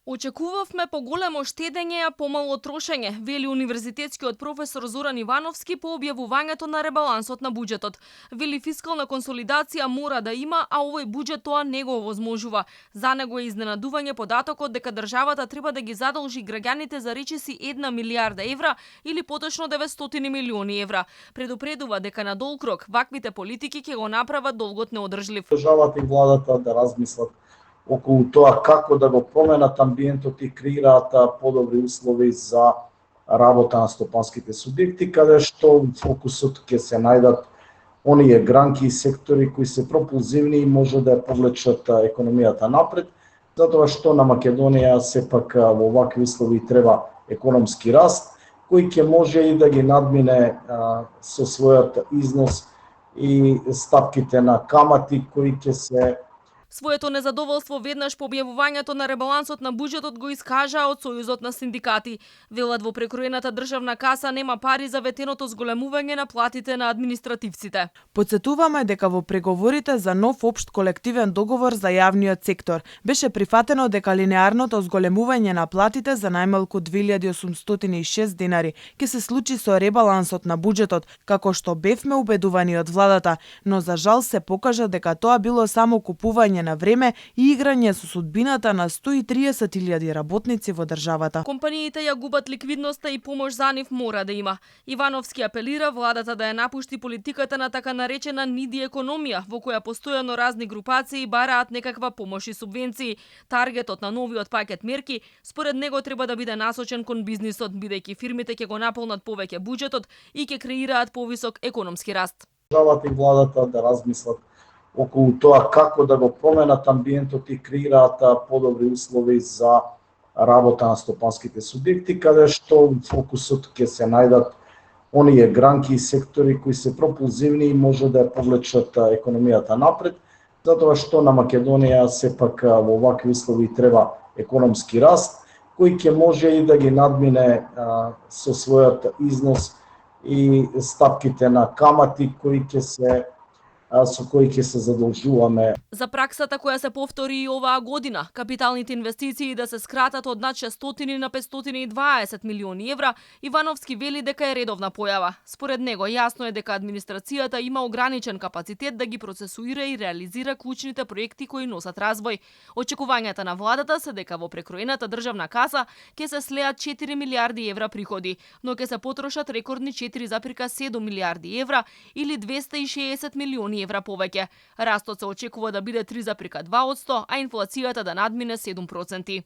Очекувавме поголемо штедење, а помало трошење, вели универзитетскиот професор Зоран Ивановски по објавувањето на ребалансот на буџетот. Вели фискална консолидација мора да има, а овој буџет тоа не го овозможува. За него е изненадување податокот дека државата треба да ги задолжи граѓаните за речиси 1 милијарда евра или поточно 900 милиони евра. Предупредува дека на долг рок ваквите политики ќе го направат долгот неодржлив. Државата и владата да размислат околу тоа како да го променат амбиентот и креираат подобри услови за работа на стопанските субјекти, каде што фокусот ќе се најдат оние гранки и сектори кои се пропулзивни и може да повлечат економијата напред, затоа што на Македонија сепак во вакви услови треба економски раст, кој ќе може и да ги надмине со својот износ и стапките на камати кои ќе се. Своето незадоволство веднаш по објавувањето на ребалансот на буџетот го искажаа од Сојузот на синдикати. Велат во прекроената државна каса нема пари за ветеното зголемување на платите на административците. Потсетуваме дека во преговорите за нов општ колективен договор за јавниот сектор беше прифатено дека линеарното зголемување на платите за најмалку 2806 денари ќе се случи со ребалансот на буџетот, како што бевме убедувани од владата, но за жал се покажа дека тоа било само купување на време и играње со судбината на 130.000 работници во државата. Компаниите ја губат ликвидноста и помош за нив мора да има. Ивановски апелира владата да ја напушти политиката на така наречена ниди економија, во која постојано разни групации бараат некаква помош и субвенции. Таргетот на новиот пакет мерки според него треба да биде насочен кон бизнисот, бидејќи фирмите ќе го наполнат повеќе буџетот и ќе креираат повисок економски раст. Државата и владата да размислат околу тоа како да го променат амбиентот и креираат подобри услови за работа на стопанските субјекти, каде што фокусот ќе се најдат оние гранки и сектори кои се пропулзивни и може да повлечат економијата напред, затоа што на Македонија сепак во вакви услови треба економски раст, кој ќе може и да ги надмине со својот износ и стапките на камати со кои ќе се задолжуваме. За праксата која се повтори и оваа година, капиталните инвестиции да се скратат од над 600 на 520 милиони евра, Ивановски вели дека е редовна појава. Според него јасно е дека администрацијата има ограничен капацитет да ги процесуира и реализира клучните проекти кои носат развој. Очекувањата на владата се дека во прекроената државна каса ќе се слеат 4 милијарди евра приходи, но ќе се потрошат рекордни 4,7 милијарди евра или 260 милиони евра повеќе. Растот се очекува да биде 3,2%, а инфлацијата да надмине 7%.